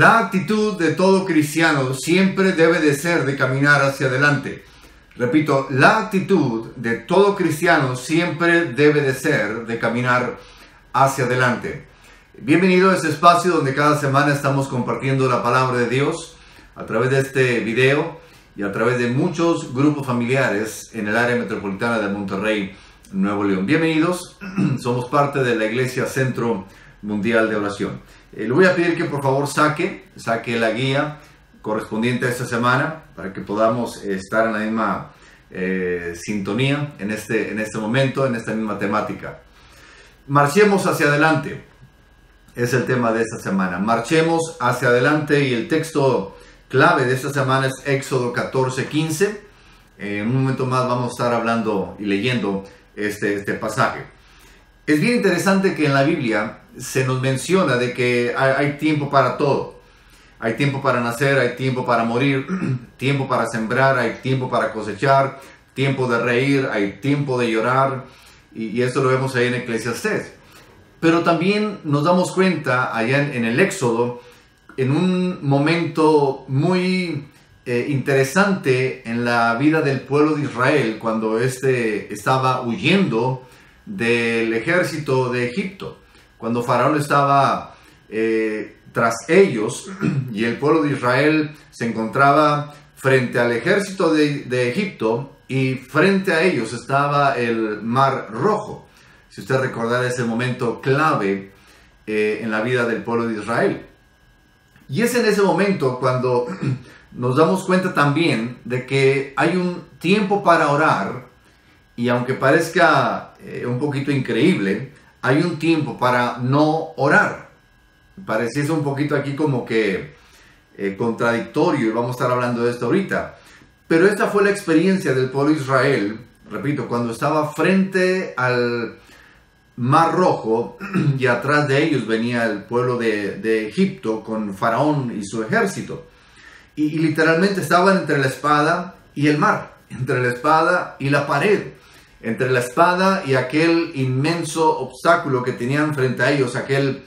La actitud de todo cristiano siempre debe de ser de caminar hacia adelante. Repito, la actitud de todo cristiano siempre debe de ser de caminar hacia adelante. Bienvenido a este espacio donde cada semana estamos compartiendo la palabra de Dios a través de este video y a través de muchos grupos familiares en el área metropolitana de Monterrey, Nuevo León. Bienvenidos, somos parte de la Iglesia Centro Mundial de Oración. Le voy a pedir que por favor saque la guía correspondiente a esta semana para que podamos estar en la misma sintonía en este momento, en esta misma temática. Marchemos hacia adelante, es el tema de esta semana. Marchemos hacia adelante y el texto clave de esta semana es Éxodo 14:15. En un momento más vamos a estar hablando y leyendo este pasaje. Es bien interesante que en la Biblia se nos menciona de que hay tiempo para todo. Hay tiempo para nacer, hay tiempo para morir, tiempo para sembrar, hay tiempo para cosechar, tiempo de reír, hay tiempo de llorar. Y esto lo vemos ahí en Eclesiastés. Pero también nos damos cuenta allá en el Éxodo, en un momento muy interesante en la vida del pueblo de Israel, cuando estaba huyendo del ejército de Egipto, cuando Faraón estaba tras ellos y el pueblo de Israel se encontraba frente al ejército de Egipto y frente a ellos estaba el Mar Rojo. Si usted recordará ese momento clave en la vida del pueblo de Israel. Y es en ese momento cuando nos damos cuenta también de que hay un tiempo para orar, y aunque parezca un poquito increíble, hay un tiempo para no orar. Pareciese un poquito aquí como que contradictorio, y vamos a estar hablando de esto ahorita. Pero esta fue la experiencia del pueblo de Israel, repito, cuando estaba frente al Mar Rojo y atrás de ellos venía el pueblo de Egipto con Faraón y su ejército. Y literalmente estaban entre la espada y el mar, entre la espada y la pared, entre la espada y aquel inmenso obstáculo que tenían frente a ellos, aquel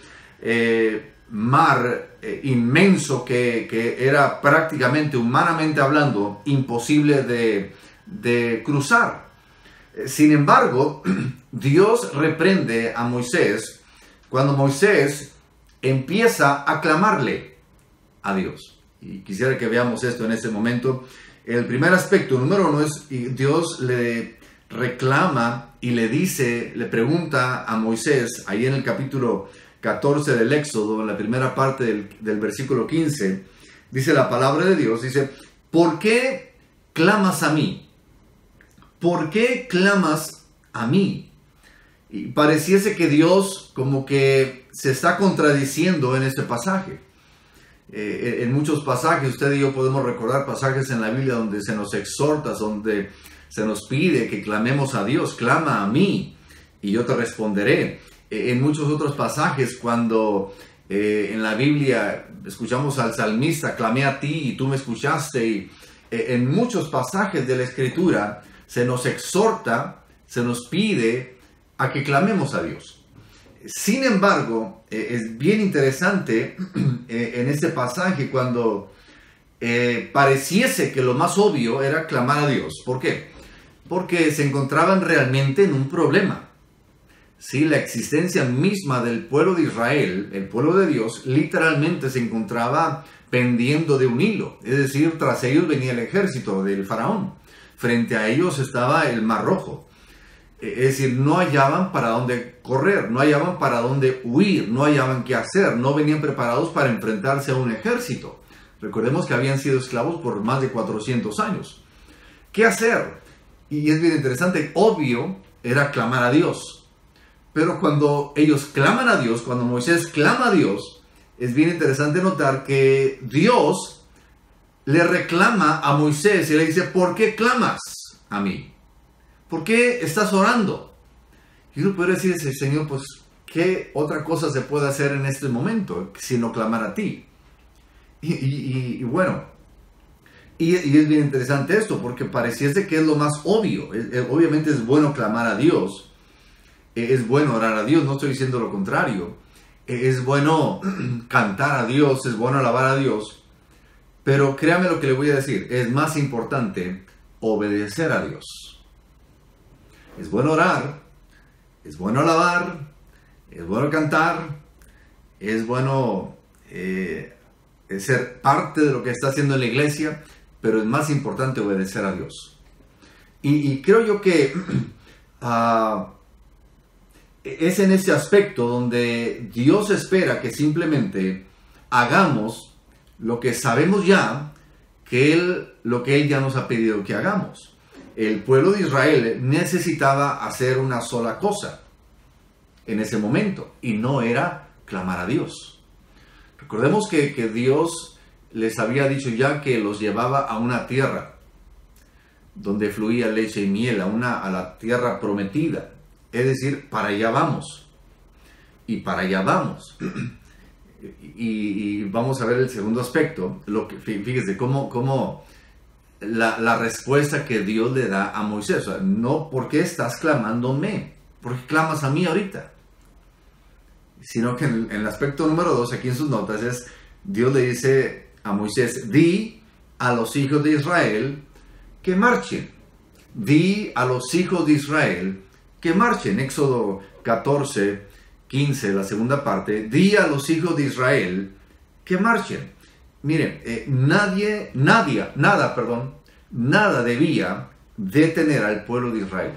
mar inmenso que era prácticamente, humanamente hablando, imposible de cruzar. Sin embargo, Dios reprende a Moisés cuando Moisés empieza a clamarle a Dios. Y quisiera que veamos esto en este momento. El primer aspecto, número uno, es Dios le reclama y le pregunta a Moisés, ahí en el capítulo 14 del Éxodo, en la primera parte del versículo 15, dice la palabra de Dios, dice, ¿por qué clamas a mí? ¿Por qué clamas a mí? Y pareciese que Dios como que se está contradiciendo en este pasaje. En muchos pasajes, usted y yo podemos recordar pasajes en la Biblia donde se nos exhorta, donde se nos pide que clamemos a Dios. Clama a mí y yo te responderé. En muchos otros pasajes, cuando en la Biblia escuchamos al salmista, clamé a ti y tú me escuchaste. Y en muchos pasajes de la Escritura se nos exhorta, se nos pide a que clamemos a Dios. Sin embargo, es bien interesante en este pasaje cuando pareciese que lo más obvio era clamar a Dios. ¿Por qué? Porque se encontraban realmente en un problema. Sí, la existencia misma del pueblo de Israel, el pueblo de Dios, literalmente se encontraba pendiendo de un hilo. Es decir, tras ellos venía el ejército del faraón. Frente a ellos estaba el Mar Rojo. Es decir, no hallaban para dónde correr, no hallaban para dónde huir, no hallaban qué hacer, no venían preparados para enfrentarse a un ejército. Recordemos que habían sido esclavos por más de 400 años. ¿Qué hacer? Y es bien interesante, obvio era clamar a Dios. Pero cuando ellos claman a Dios, cuando Moisés clama a Dios, es bien interesante notar que Dios le reclama a Moisés y le dice, ¿por qué clamas a mí? ¿Por qué estás orando? Y uno podría decir, Señor, pues, ¿qué otra cosa se puede hacer en este momento sino clamar a ti? Y bueno, y es bien interesante esto, porque pareciese que es lo más obvio. Obviamente es bueno clamar a Dios, es bueno orar a Dios, no estoy diciendo lo contrario. es bueno cantar a Dios, es bueno alabar a Dios, pero créame lo que le voy a decir, es más importante obedecer a Dios. Es bueno orar, es bueno alabar, es bueno cantar, es bueno ser parte de lo que está haciendo en la iglesia, pero es más importante obedecer a Dios. Y creo yo que es en ese aspecto donde Dios espera que simplemente hagamos lo que sabemos ya, lo que Él ya nos ha pedido que hagamos. El pueblo de Israel necesitaba hacer una sola cosa en ese momento, y no era clamar a Dios. Recordemos que Dios les había dicho ya que los llevaba a una tierra donde fluía leche y miel, a la tierra prometida. Es decir, para allá vamos. Y para allá vamos. Y vamos a ver el segundo aspecto. Fíjese cómo la respuesta que Dios le da a Moisés. O sea, no, ¿por qué estás clamándome? ¿Por qué clamas a mí ahorita? Sino que en el aspecto número 2, aquí en sus notas, Dios le dice a Moisés: di a los hijos de Israel que marchen. Di a los hijos de Israel que marchen. Éxodo 14, 15, la segunda parte. Di a los hijos de Israel que marchen. Miren, nada debía detener al pueblo de Israel.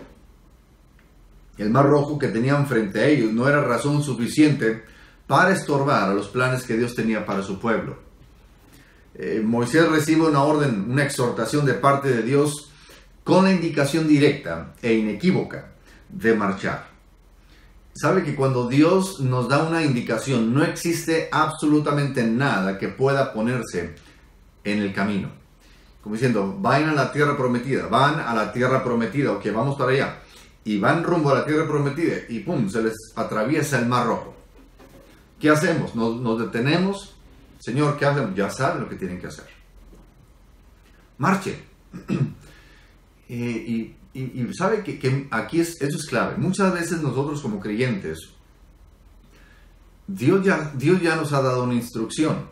El mar rojo que tenían frente a ellos no era razón suficiente para estorbar a los planes que Dios tenía para su pueblo. Moisés recibe una orden, una exhortación de parte de Dios con la indicación directa e inequívoca de marchar. Sabe que cuando Dios nos da una indicación, no existe absolutamente nada que pueda ponerse en el camino. Como diciendo, vayan a la tierra prometida, van a la tierra prometida, ok, vamos para allá. Y van rumbo a la tierra prometida y ¡pum!, se les atraviesa el mar rojo. ¿Qué hacemos? ¿Nos detenemos? Señor, ¿qué hacemos? Ya saben lo que tienen que hacer. Marchen. Y sabe que aquí eso es clave. Muchas veces nosotros como creyentes, Dios ya nos ha dado una instrucción.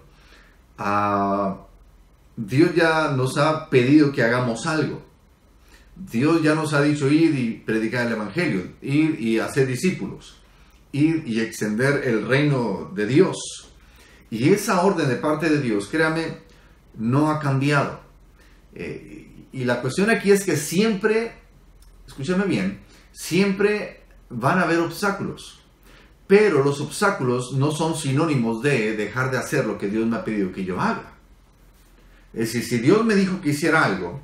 Dios ya nos ha pedido que hagamos algo. Dios ya nos ha dicho ir y predicar el evangelio, ir y hacer discípulos, ir y extender el reino de Dios. Y esa orden de parte de Dios, créame, no ha cambiado. Y la cuestión aquí es que siempre, escúchame bien, siempre van a haber obstáculos. Pero los obstáculos no son sinónimos de dejar de hacer lo que Dios me ha pedido que yo haga. Es decir, si Dios me dijo que hiciera algo,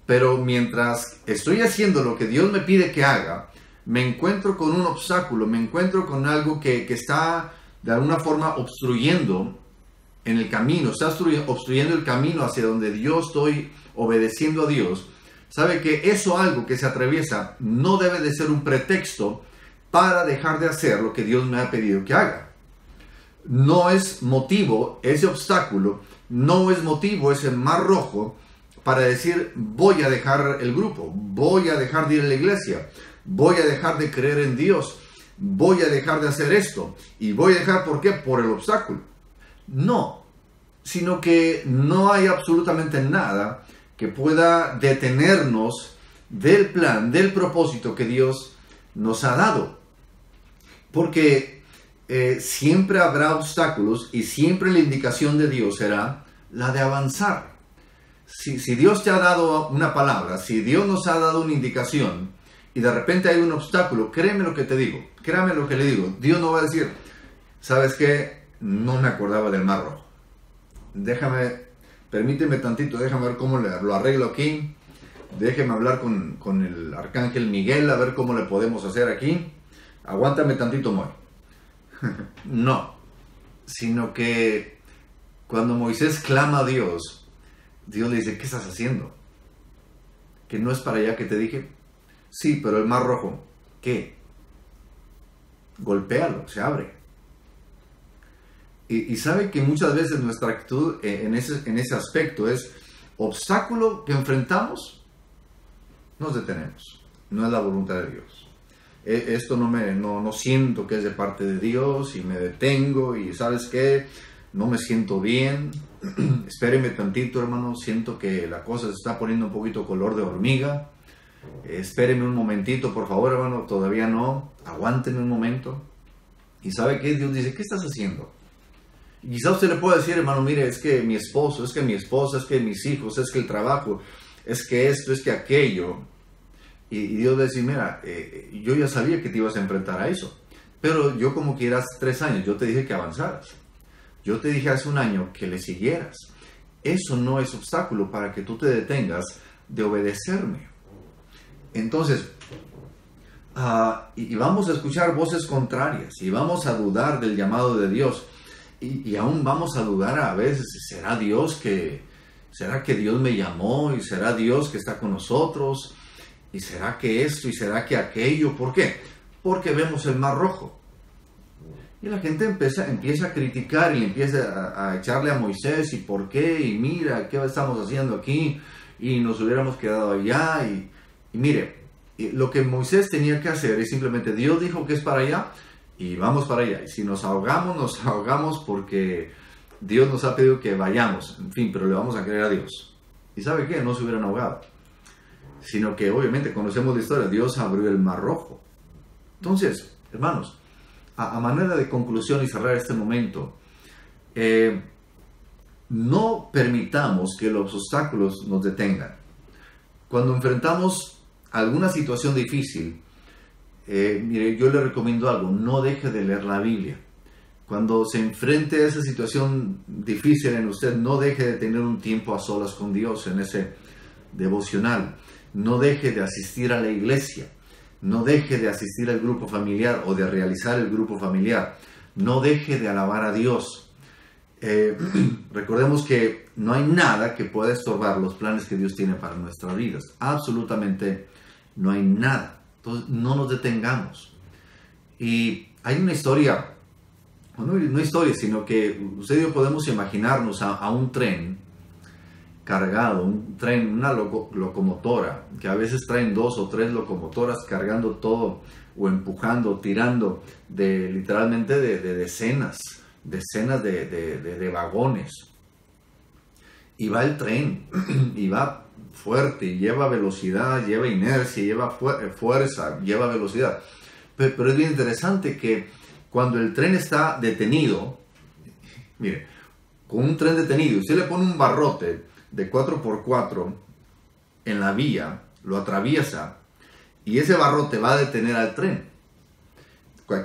pero mientras estoy haciendo lo que Dios me pide que haga, me encuentro con un obstáculo, me encuentro con algo que está de alguna forma obstruyendo en el camino, está obstruyendo el camino hacia donde yo estoy obedeciendo a Dios. Sabe que eso, algo que se atraviesa, no debe de ser un pretexto para dejar de hacer lo que Dios me ha pedido que haga. No es motivo ese obstáculo, no es motivo ese mar rojo para decir, voy a dejar el grupo, voy a dejar de ir a la iglesia, voy a dejar de creer en Dios, voy a dejar de hacer esto, y voy a dejar, ¿por qué? Por el obstáculo. No, sino que no hay absolutamente nada que pueda detenernos del plan, del propósito que Dios nos ha dado. Porque siempre habrá obstáculos y siempre la indicación de Dios será la de avanzar. Si Dios te ha dado una palabra, si Dios nos ha dado una indicación y de repente hay un obstáculo, créeme lo que te digo, créame lo que le digo, Dios no va a decir, ¿sabes qué? No me acordaba del mar rojo. Permíteme tantito, déjame ver cómo lo arreglo aquí, déjeme hablar con el arcángel Miguel, a ver cómo le podemos hacer aquí, aguántame tantito, Moy. No, sino que cuando Moisés clama a Dios, Dios le dice, ¿qué estás haciendo? ¿Que no es para allá que te dije? Sí, pero el mar rojo, ¿qué? Golpéalo, se abre. Y sabe que muchas veces nuestra actitud en ese aspecto es, obstáculo que enfrentamos, nos detenemos. No es la voluntad de Dios. esto no siento que es de parte de Dios y me detengo y ¿sabes qué? No me siento bien. Espéreme tantito, hermano, siento que la cosa se está poniendo un poquito color de hormiga. Espéreme un momentito, por favor, hermano, todavía no. Aguánteme un momento. ¿Y sabe qué? Dios dice, ¿qué estás haciendo? Y quizá usted le pueda decir, hermano, mire, es que mi esposo, es que mi esposa, es que mis hijos, es que el trabajo, es que esto, es que aquello. Y Dios le dice, mira, yo ya sabía que te ibas a enfrentar a eso. Pero yo como quieras 3 años, yo te dije que avanzaras. Yo te dije hace 1 año que le siguieras. Eso no es obstáculo para que tú te detengas de obedecerme. Entonces, y vamos a escuchar voces contrarias y vamos a dudar del llamado de Dios. Y aún vamos a dudar a veces, ¿será que Dios me llamó? ¿Y será Dios que está con nosotros? ¿Y será que esto? ¿Y será que aquello? ¿Por qué? Porque vemos el Mar Rojo. Y la gente empieza a criticar y empieza a echarle a Moisés, ¿y por qué? Y mira, ¿qué estamos haciendo aquí? Y nos hubiéramos quedado allá. Y mire, lo que Moisés tenía que hacer es simplemente, Dios dijo que es para allá, y vamos para allá. Y si nos ahogamos porque Dios nos ha pedido que vayamos. En fin, pero le vamos a creer a Dios. ¿Y sabe qué? No se hubieran ahogado. Sino que obviamente conocemos la historia. Dios abrió el Mar Rojo. Entonces, hermanos, a manera de conclusión y cerrar este momento, no permitamos que los obstáculos nos detengan. Cuando enfrentamos alguna situación difícil, mire, yo le recomiendo algo, no deje de leer la Biblia. Cuando se enfrente a esa situación difícil en usted, no deje de tener un tiempo a solas con Dios en ese devocional. No deje de asistir a la iglesia. No deje de asistir al grupo familiar o de realizar el grupo familiar. No deje de alabar a Dios. Recordemos que no hay nada que pueda estorbar los planes que Dios tiene para nuestras vidas. Absolutamente no hay nada. Entonces, no nos detengamos. Y hay una historia, no historia, sino que usted y yo podemos imaginarnos a un tren cargado, un tren, una locomotora, que a veces traen 2 o 3 locomotoras cargando todo o empujando, tirando literalmente de decenas de vagones. Y va el tren, y va fuerte, y lleva velocidad, lleva inercia, lleva fuerza, lleva velocidad. Pero es bien interesante que cuando el tren está detenido, mire, con un tren detenido, usted le pone un barrote de 4x4 en la vía, lo atraviesa, y ese barrote va a detener al tren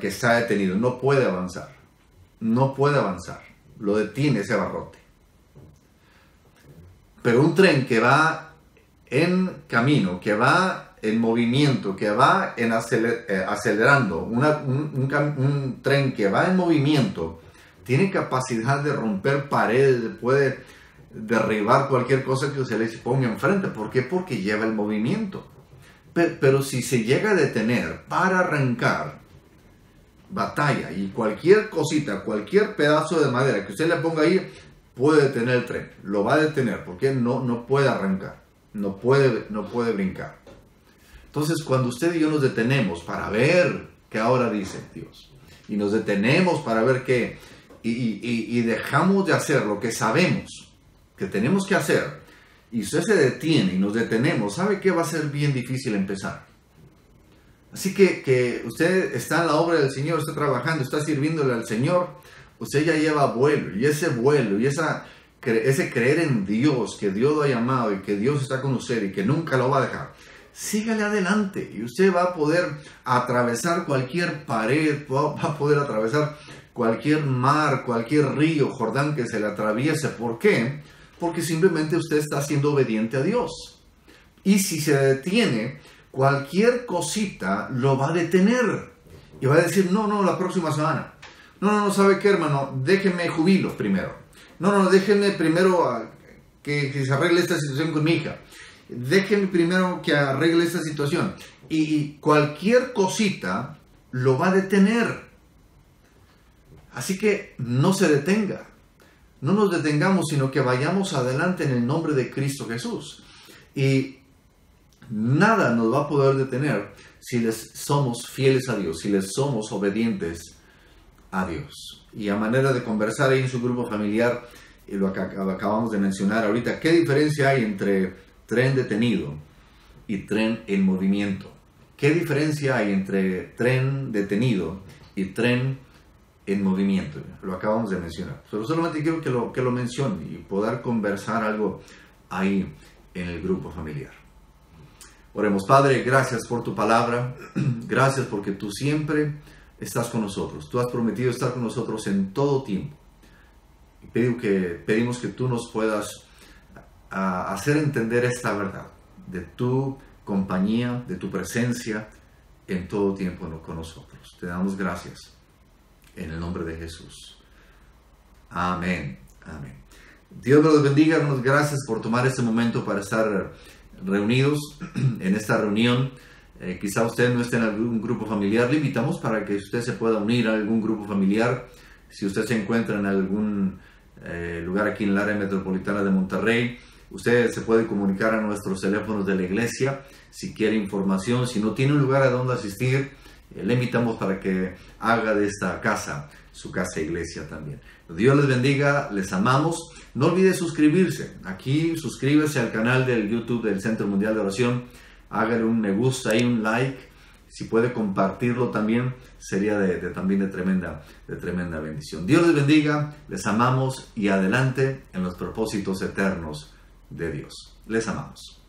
que está detenido, no puede avanzar, lo detiene ese barrote. Pero un tren que va en camino, que va en movimiento, que va acelerando, un tren que va en movimiento, tiene capacidad de romper paredes, puede derribar cualquier cosa que se le ponga enfrente. ¿Por qué? Porque lleva el movimiento. Pero si se llega a detener para arrancar, batalla, y cualquier cosita, cualquier pedazo de madera que usted le ponga ahí, puede detener el tren. Lo va a detener porque no puede arrancar, no puede brincar. Entonces, cuando usted y yo nos detenemos para ver qué ahora dice Dios, y nos detenemos para ver qué, y dejamos de hacer lo que sabemos que tenemos que hacer, y usted se detiene y nos detenemos, ¿sabe qué? Va a ser bien difícil empezar. Así que usted está en la obra del Señor, está trabajando, está sirviéndole al Señor, usted ya lleva vuelo, y ese vuelo, y ese creer en Dios, que Dios lo ha llamado, y que Dios está con usted, y que nunca lo va a dejar. Sígale adelante, y usted va a poder atravesar cualquier pared, va a poder atravesar cualquier mar, cualquier río, Jordán que se le atraviese. ¿Por qué? Porque simplemente usted está siendo obediente a Dios. Y si se detiene, cualquier cosita lo va a detener. Y va a decir, no, la próxima semana. No, ¿sabe qué, hermano? Déjeme jubilo primero. No, déjeme primero que se arregle esta situación con mi hija. Déjeme primero que arregle esta situación. Y cualquier cosita lo va a detener. Así que no se detenga. No nos detengamos, sino que vayamos adelante en el nombre de Cristo Jesús. Y Nada nos va a poder detener si les somos fieles a Dios, si les somos obedientes a Dios. Y a manera de conversar ahí en su grupo familiar, y lo acabamos de mencionar ahorita, ¿qué diferencia hay entre tren detenido y tren en movimiento? ¿Qué diferencia hay entre tren detenido y tren en movimiento? Lo acabamos de mencionar. Pero solamente quiero que lo mencione y poder conversar algo ahí en el grupo familiar. Oremos. Padre, gracias por tu palabra. Gracias porque tú siempre estás con nosotros. Tú has prometido estar con nosotros en todo tiempo. Y pedimos que tú nos puedas hacer entender esta verdad de tu compañía, de tu presencia en todo tiempo con nosotros. Te damos gracias en el nombre de Jesús. Amén. Amén. Dios los bendiga. Gracias por tomar este momento para estar reunidos en esta reunión. Quizá usted no esté en algún grupo familiar. Le invitamos para que usted se pueda unir a algún grupo familiar. Si usted se encuentra en algún lugar aquí en el área metropolitana de Monterrey, usted se puede comunicar a nuestros teléfonos de la iglesia si quiere información. Si no tiene un lugar a donde asistir, le invitamos para que haga de esta casa su casa iglesia también. Dios les bendiga, les amamos. No olvide suscribirse. Aquí suscríbase al canal del YouTube del Centro Mundial de Oración. Hágale un me gusta y un like. Si puede compartirlo también, sería también de tremenda bendición. Dios les bendiga, les amamos y adelante en los propósitos eternos de Dios. Les amamos.